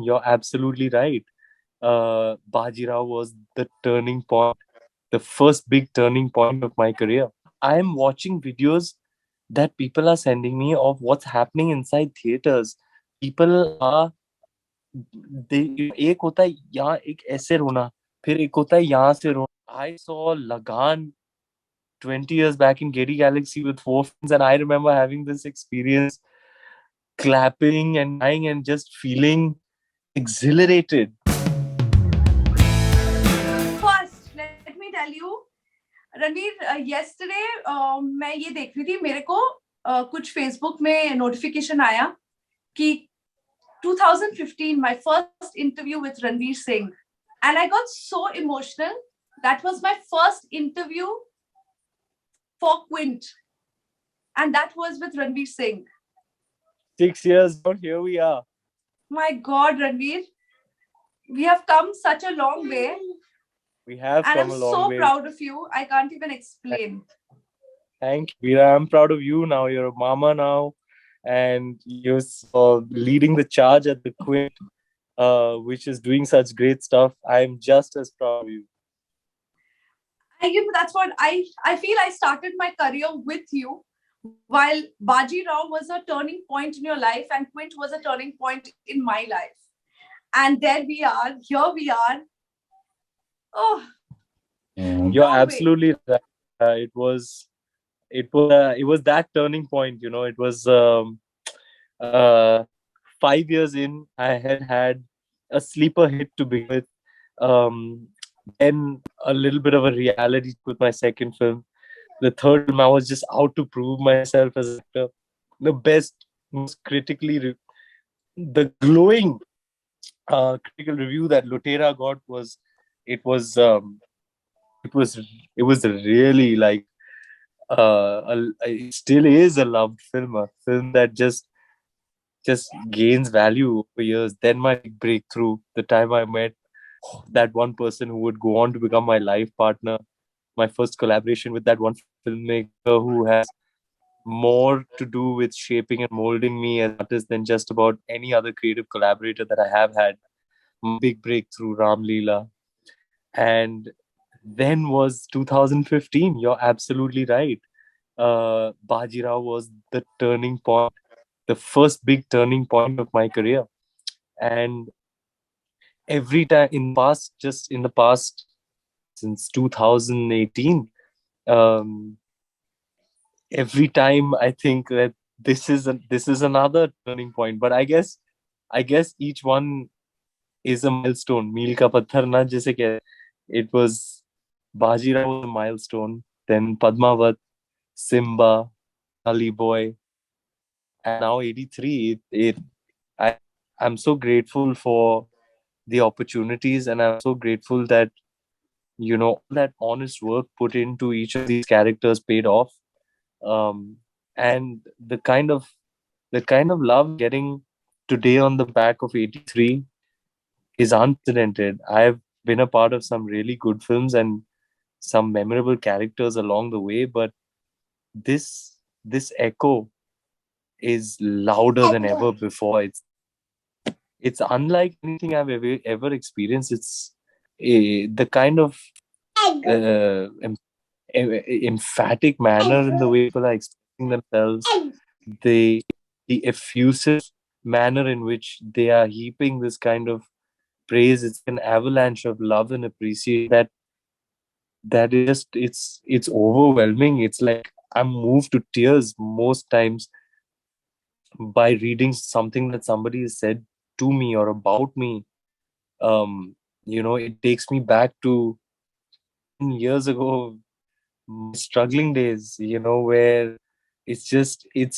You're absolutely right. Bajirao was the turning point, the first big turning point of my career. I'm watching videos that people are sending me of what's happening inside theaters. People are एक होता है यहाँ एक ऐसे रोना, फिर एक होता है यहाँ से रोना. I saw Lagan 20 years back in Gary Galaxy with four friends, and I remember having this experience, clapping and crying and just feeling exhilarated. First, let me tell you, Ranveer, yesterday मैं ये देख रही थी, मेरे को कुछ Facebook में notification आया कि 2015 my first interview with Ranveer Singh, and I got so emotional. That was my first interview for Quint, and that was with Ranveer Singh. 6 years out, here we are. My God, Ranveer, we have come such a long way. We have and come I'm a long so way. proud of you. I can't even explain. Thank you, Veera. I'm proud of you now. You're a mama now, and you're leading the charge at the Quint, which is doing such great stuff. I'm just as proud of you. That's what I feel. I started my career with you, while Baji Rao was a turning point in your life, and Quint was a turning point in my life. And there we are. Here we are. Oh, You're absolutely right. It was that turning point. You know, it was 5 years in. I had a sleeper hit to begin with. Then a little bit of a reality with my second film. The third film, I was just out to prove myself as an actor. The best, most the glowing critical review that Lutera got was, it was, um, it was, it was really like, it still is a loved film, a film that just gains value over years. Then my big breakthrough, the time I met that one person who would go on to become my life partner, my first collaboration with that one filmmaker who has more to do with shaping and molding me as an artist than just about any other creative collaborator that I have had. My big breakthrough, Ram Leela. And then was 2015. You're absolutely right. Bajirao was the turning point, the first big turning point of my career. And every time in the past, since 2018, um, every time I think that this is another turning point. But I guess each one is a milestone. Meel ka patthar na jise keh. It was Bajirao was a milestone. Then Padmavat, Simba, Ali Boy, and now 83. I I'm so grateful for the opportunities, and I'm so grateful that all that honest work put into each of these characters paid off. And the kind of love getting today on the back of 83 is unprecedented. I've been a part of some really good films and some memorable characters along the way, but this echo is louder than ever before. It's unlike anything I've ever experienced. It's the kind of emphatic manner in the way people are expressing themselves, the effusive manner in which they are heaping this kind of praise. It's an avalanche of love and appreciation that is just it's overwhelming. It's like I'm moved to tears most times by reading something that somebody has said to me or about me. It takes me back to years ago, my struggling days, where it's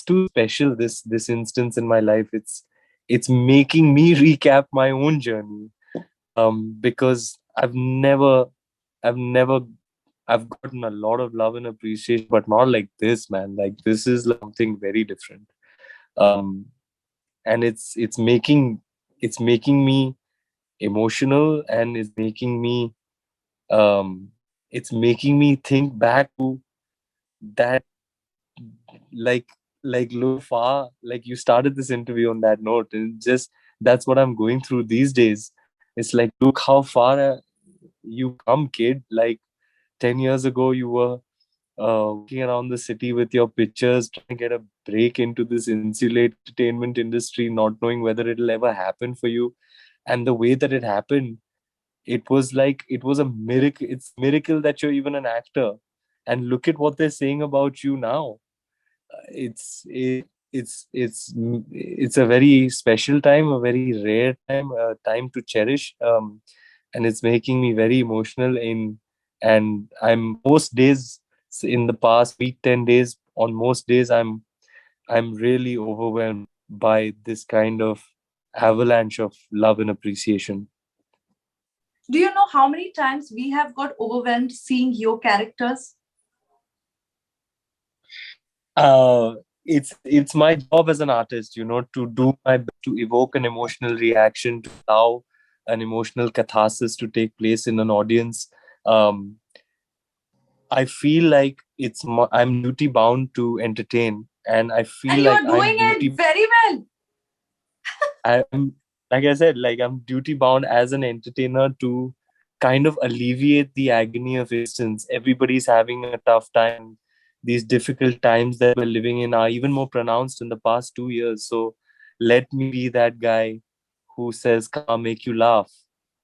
too special, this instance in my life. It's making me recap my own journey. Because I've never I've gotten a lot of love and appreciation, but not like this, man. Like, this is something very different. Um, and it's making me emotional, and um, it's making me think back to that, like look far. Like, you started this interview on that note, and just that's what I'm going through these days. It's like, look how far you come, kid. Like 10 years ago, you were walking around the city with your pictures, trying to get a break into this insulated entertainment industry, not knowing whether it'll ever happen for you. And the way that it happened, it was like it was a miracle. It's a miracle that you're even an actor. And look at what they're saying about you now. It's it, it's a very special time, a very rare time, a time to cherish. And it's making me very emotional. And I'm most days in the past week, 10 days, on most days, I'm really overwhelmed by this kind of avalanche of love and appreciation. Do you know how many times we have got overwhelmed seeing your characters? uh it's my job as an artist, to do my best to evoke an emotional reaction, to allow an emotional catharsis to take place in an audience. um I feel like I'm duty bound to entertain, and I And feel you like are doing it very well. I'm like I said, like I'm duty bound as an entertainer to kind of alleviate the agony of existence. Everybody's having a tough time. These difficult times that we're living in are even more pronounced in the past 2 years. So let me be that guy who says, "Come, I'll make you laugh."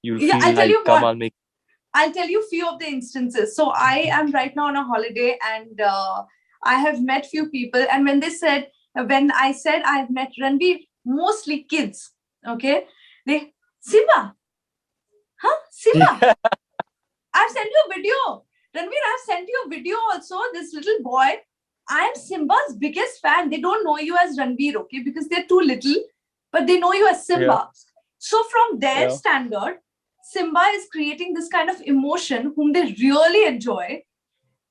You'll Yeah, feel I'll tell like, you "Come, what. I'll make." I'll tell you few of the instances. So I am right now on a holiday, and I have met few people. And when I said I've met Ranveer, mostly kids. Okay, they Simba, huh? Simba. Yeah, I've sent you a video. Ranveer, I've sent you a video also. This little boy. I'm Simba's biggest fan. They don't know you as Ranveer, okay, because they're too little, but they know you as yeah, Simba. So from their yeah. standard, Simba is creating this kind of emotion whom they really enjoy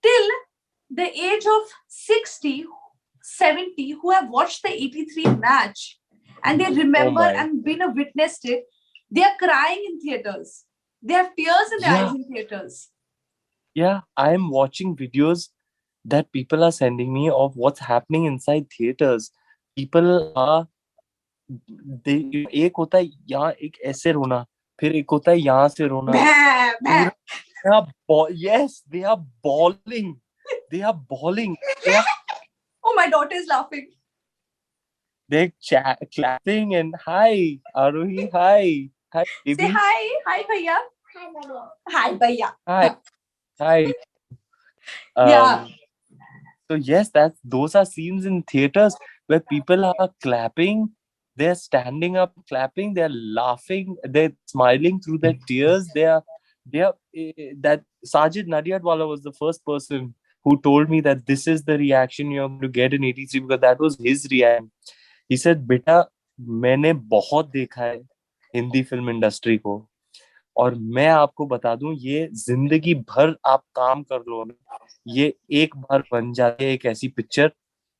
till the age of 60, 70, who have watched the 83 match and they Oh remember my. and been a witness to it. They are crying in theaters. They have tears in their eyes Yeah, in theaters. yeah. I'm watching videos that people are sending me of what's happening inside theaters. People are एक होता है यहाँ एक ऐसे रोना, फिर एक होता है यहाँ से रोना, Bah, bah. पूरा yes, they are bawling, they are bawling, they are Oh, my daughter is laughing. they're clapping and hi Arohi, hi Say baby, hi. Hi, Bhaiya. Hi, Bhaiya. hi hi. Yeah. um So yes, those are scenes in theaters where people are clapping, they're standing up, clapping, they're laughing, they're smiling through their tears. That Sajid Nadiadwala was the first person who told me that this is the reaction you're going to get in 83, because that was his reaction. He said, "बेटा, मैंने बहुत देखा है Hindi film industry को, और मैं आपको बता दूं, ये जिंदगी भर आप काम कर लो ना, ये एक बार बन जाती है एक ऐसी पिक्चर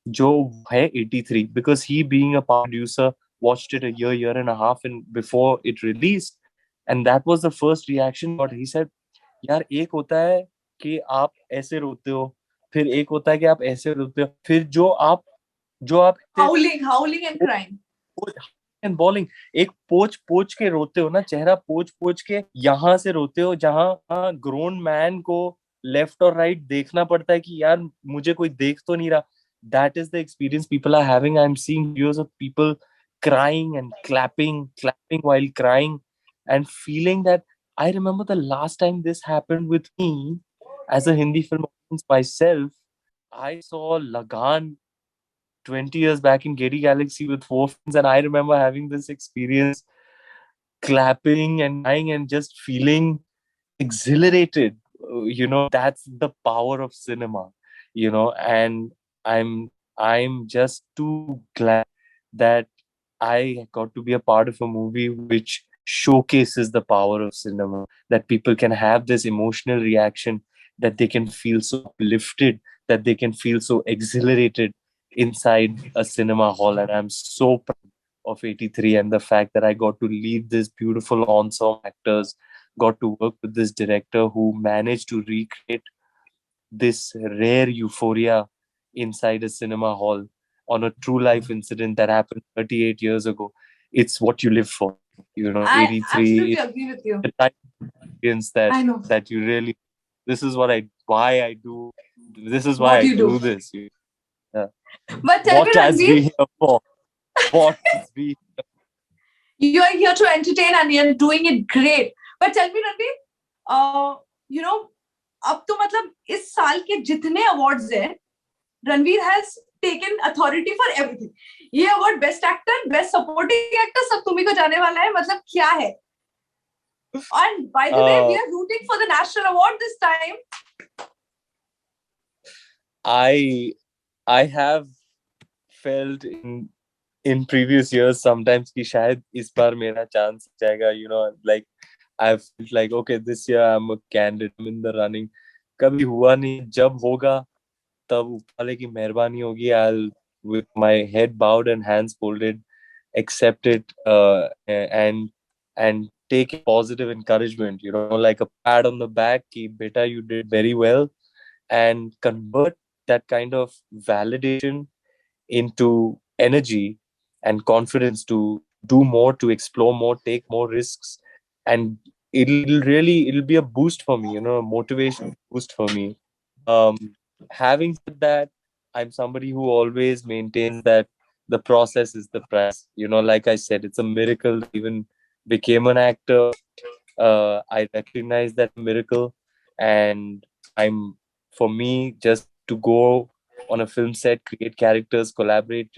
जो है 83." Because he being a producer watched it a year and a half and before it released, and that was the first reaction. But he said, यार एक होता है कि आप ऐसे रोते हो, फिर एक होता है कि आप ऐसे रोते हो, फिर जो आप ऐसे Howling and crying. And bowling, एक पोच पोच के रोते हो ना, चेहरा पोच पोच के यहाँ से रोते हो जहां ग्रोन मैन को लेफ्ट और राइट देखना पड़ता है कि यार मुझे कोई देख तो नहीं रहा. That is the experience people are having. I'm seeing videos of people crying and clapping while crying and feeling that. I remember the last time this happened with me as a Hindi film audience myself. I saw Lagan 20 years back in Gary Galaxy with four friends, and I remember having this experience, clapping and crying and just feeling exhilarated. That's the power of cinema, and I'm I'm just too glad that I got to be a part of a movie which showcases the power of cinema, that people can have this emotional reaction, that they can feel so uplifted, that they can feel so exhilarated inside a cinema hall. And I'm so proud of 83 and the fact that I got to lead this beautiful ensemble actors, got to work with this director who managed to recreate this rare euphoria inside a cinema hall on a true life incident that happened 38 years ago. it's what you live for. You know, I 83 absolutely is agree with you. the type of experience that I know that you really. This is why I do. This is why what I you do. do this. Yeah. But tell me, What has Ranveer, we here for? What has we? you are here to entertain and you're doing it great. But tell me, Ranveer, you know, अब तो मतलब इस साल के जितने awards हैं, Ranveer has taken authority for everything. ये award best actor, best supporting actor सब तुम्ही को जाने वाला है. मतलब क्या है? And by the way, we are rooting for the national award this time. I have felt in previous years sometimes कि शायद इस बार मेरा chance जाएगा. You know, like I've felt like okay, this year I'm a candidate, I'm in the running. कभी हुआ नहीं. जब होगा तब ऊपर वाले की मेहरबानी होगी. I'll with my head bowed and hands folded accept it and take it positive encouragement, you know, like a pat on the back ki beta you did very well, and convert that kind of validation into energy and confidence to do more, to explore more, take more risks. And it'll be a boost for me, you know, a motivation boost for me. um Having said that, I'm somebody who always maintains that the process is the prize. You know, like I said, it's a miracle that I even became an actor. I recognize that miracle, and I'm for me just to go on a film set, create characters, collaborate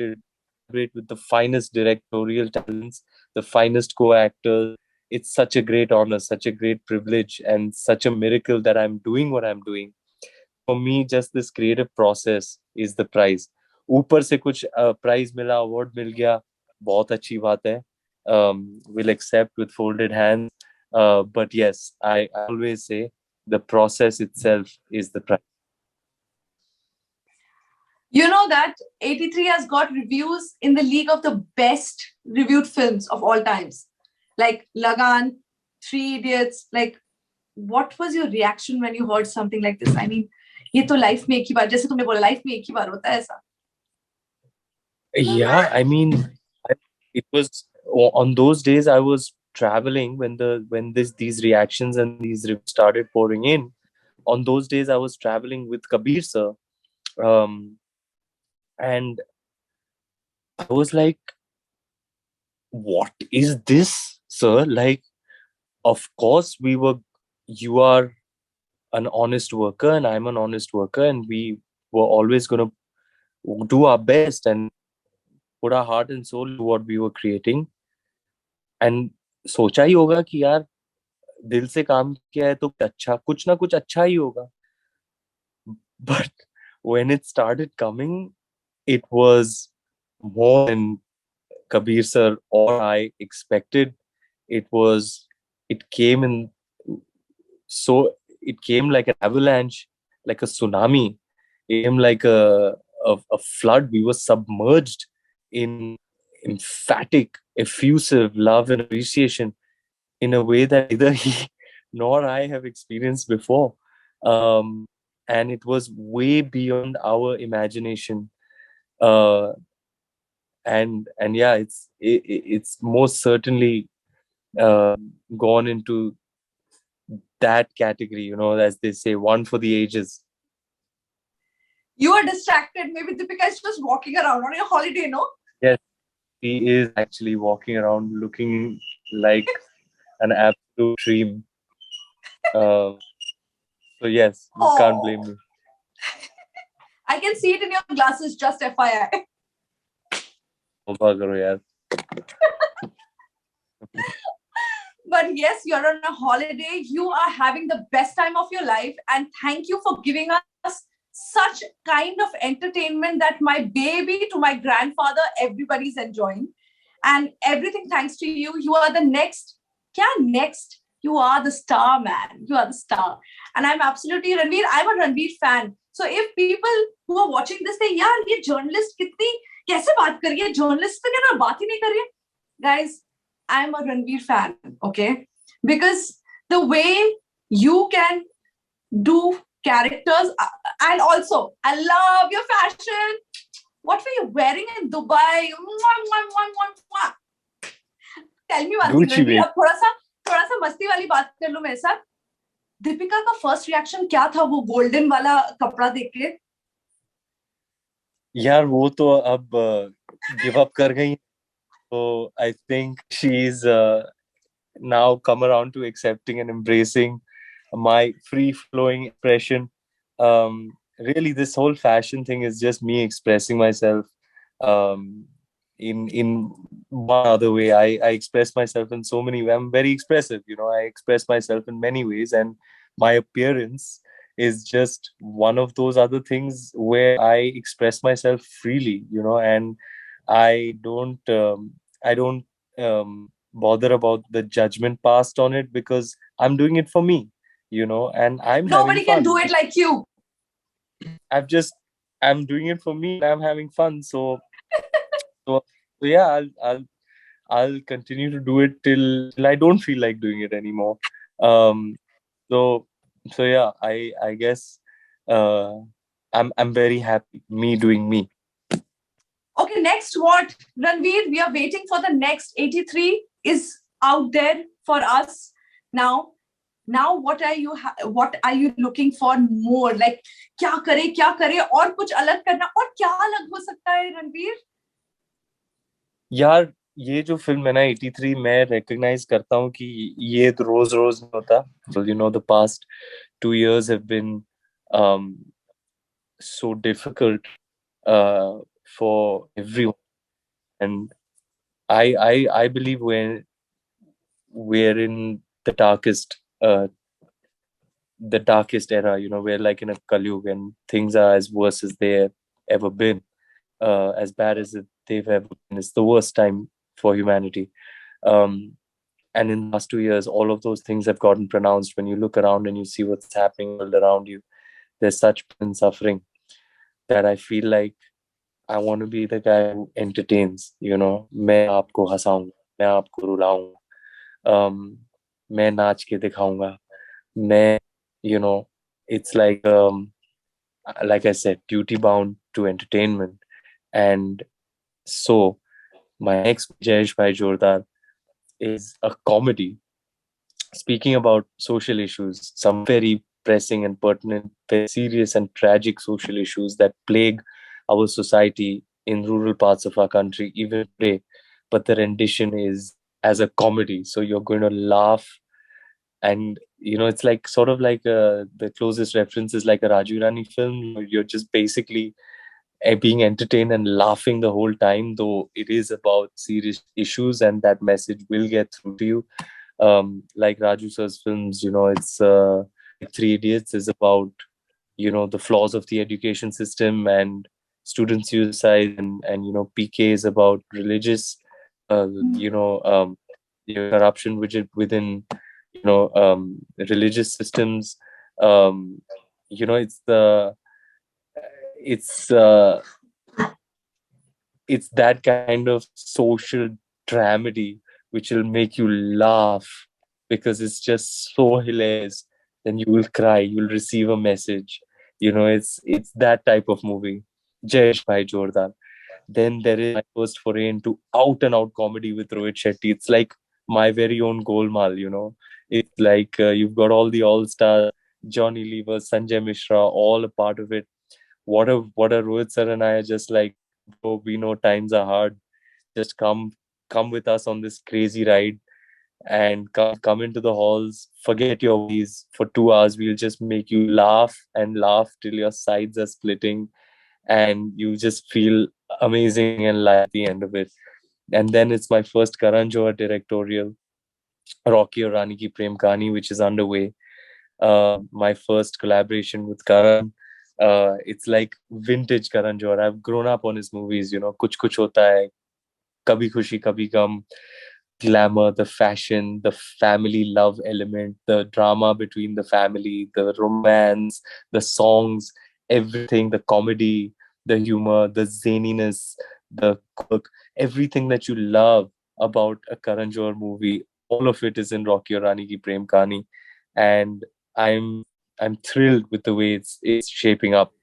with the finest directorial talents, the finest co-actors. It's such a great honor, such a great privilege, and such a miracle that I'm doing what I'm doing. For me, just this creative process is the prize. ऊपर से कुछ prize मिला, award मिल गया, बहुत अच्छी बात है. We'll accept with folded hands. But yes, I always say the process itself is the prize. You know that 83 has got reviews in the league of the best reviewed films of all times. Like Lagan, Three Idiots. Like, what was your reaction when you heard something like this? I mean, ये तो life में एक ही बार, जैसे तुमने बोला life में एक ही बार होता है ऐसा. Yeah, I mean, it was on those days I was traveling when these reactions and these reviews started pouring in. On those days I was traveling with Kabir sir, and I was like, what is this, sir? Like, of course, you are an honest worker, and I'm an honest worker, and we were always going to do our best and put our heart and soul into what we were creating. And सोचा ही होगा कि यार दिल से काम किया है तो कुछ ना कुछ अच्छा ही होगा. But when it started coming, it was more than Kabir sir or I expected. It was, it came in, so it came like an avalanche, like a tsunami. It came like a flood. We were submerged in emphatic, effusive love and appreciation in a way that neither he nor I have experienced before. And it was way beyond our imagination. Uh, and yeah, it's most certainly gone into that category, you know, as they say, one for the ages. You are distracted. Maybe Deepika is just walking around on your holiday, no? Yes, he is actually walking around looking like an absolute dream. So yes, you can't blame me. I can see it in your glasses, just FYI. तौबा करो यार. But yes, you're on a holiday. You are having the best time of your life. And thank you for giving us such kind of entertainment that my baby to my grandfather, everybody's enjoying. And everything thanks to you. You are the next. Yeah, next. You are the star, man. You are the star. And I'm absolutely Ranveer. I'm a Ranveer fan. So if people who are watching this say, यार ये journalist कितनी कैसे बात कर रही है? Journalist तो क्या ना बात ही नहीं कर रही है? Guys, I'm a Ranveer fan, okay? Because the way you can do characters, and also I love your fashion. What were you wearing in Dubai? Mwah, mwah, mwah, mwah, mwah. Tell me one thing Gucci Ranveer, babe. अब थोड़ा सा मस्ती वाली बात कर लूं मेरे साथ. दीपिका का फर्स्ट रिएक्शन क्या था वो गोल्डन वाला कपड़ा देख के? यार वो तो अब गिव अप कर गई. So I think she's now come around to accepting and embracing my free flowing expression. Really, this whole fashion thing is just me expressing myself um, in one other way. I express myself in so many ways. I'm very expressive, you know. I express myself in many ways, and my appearance is just one of those other things where I express myself freely, you know, and I don't bother about the judgment passed on it because I'm doing it for me, you know, and I'm having Nobody can do fun. it like you. I've just I'm doing it for me and I'm having fun. So yeah, I'll continue to do it till I don't feel like doing it anymore. Um so so yeah, I guess uh I'm very happy me doing me. Okay, next what? Ranveer, we are waiting for the next 83 is out there for us now. Now what are you looking for more? Like क्या करे और कुछ अलग करना, और क्या अलग हो सकता है रणवीर? यार ये जो फिल्म है ना 83, मैं रिकग्नाइज करता हूँ कि ये तो रोज रोज नहीं होता. You know the past 2 years have been um, so difficult for everyone, and I believe we're in the darkest era. You know, we're like in a Kalyug, and things are as worse as they have ever been, as bad as they've ever been. It's the worst time for humanity. Um, and in the last 2 years, all of those things have gotten pronounced. When you look around and you see what's happening all around you, there's such pain and suffering that I feel like I want to be the guy who entertains. You know, मैं आपको हंसाऊंगा, मैं आपको रुलाऊंगा, मैं नाच के दिखाऊंगा, मैं, you know, it's like I said, duty bound to entertainment. And so my next Jayesh Bhai Jordar is a comedy speaking about social issues, some very pressing and pertinent, very serious and tragic social issues that plague our society in rural parts of our country even today. But the rendition is as a comedy, so you're going to laugh, and you know it's like sort of like the closest reference is like a Raju Rani film. You're just basically being entertained and laughing the whole time, though it is about serious issues, and that message will get through to you. Like Raju sir's films, you know, it's like Three Idiots is about, you know, the flaws of the education system and student suicide, and you know PK is about religious, you know, corruption within you know religious systems. Um, you know, it's uh, it's that kind of social dramedy which will make you laugh because it's just so hilarious. Then you will cry, you'll receive a message. You know, it's that type of movie. Jayesh Bhai Jordar. Then there is my first foray into out and out comedy with Rohit Shetty. It's like my very own Golmaal, you know. It's like you've got all the all stars, Johnny Lever, Sanjay Mishra, all a part of it. What a Rohit sir and I are just like, bro, we know times are hard. Just come with us on this crazy ride and come into the halls. Forget your worries for 2 hours. We'll just make you laugh and laugh till your sides are splitting, and you just feel amazing and light at the end of it. And then it's my first Karan Johar directorial, Rocky or Rani Ki Prem Kahani, which is underway. My first collaboration with Karan. It's like vintage Karan Johar. I've grown up on his movies, you know, Kuch Kuch Hota Hai, Kabhi Khushi Kabhi Gum, glamour, the fashion, the family love element, the drama between the family, the romance, the songs, everything, the comedy, the humor, the zaniness, the quirk, everything that you love about a Karan Johar movie, all of it is in Rocky or Rani Ki Prem Kahani. And I'm I'm thrilled with the way it's shaping up.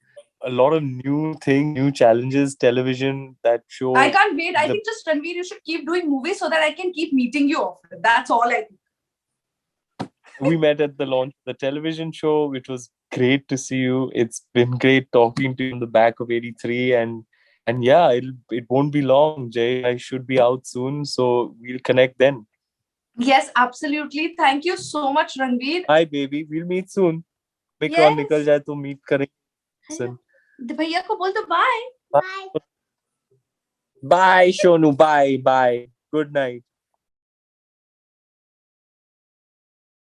a lot of new things, new challenges, television, that show. I can't wait. I think just Ranveer, you should keep doing movies so that I can keep meeting you often. That's all I think. We met at the launch of the television show. It was great to see you. It's been great talking to you on the back of 83. And yeah, it won't be long, Jay. I should be out soon, so we'll connect then. Yes, absolutely. Thank you so much, Ranveer. Hi, baby. We'll meet soon. Yes. निकल जाए तो meet करेंगे. भैया को बोल दो bye. Bye, Shonu. Bye. Bye. Good night.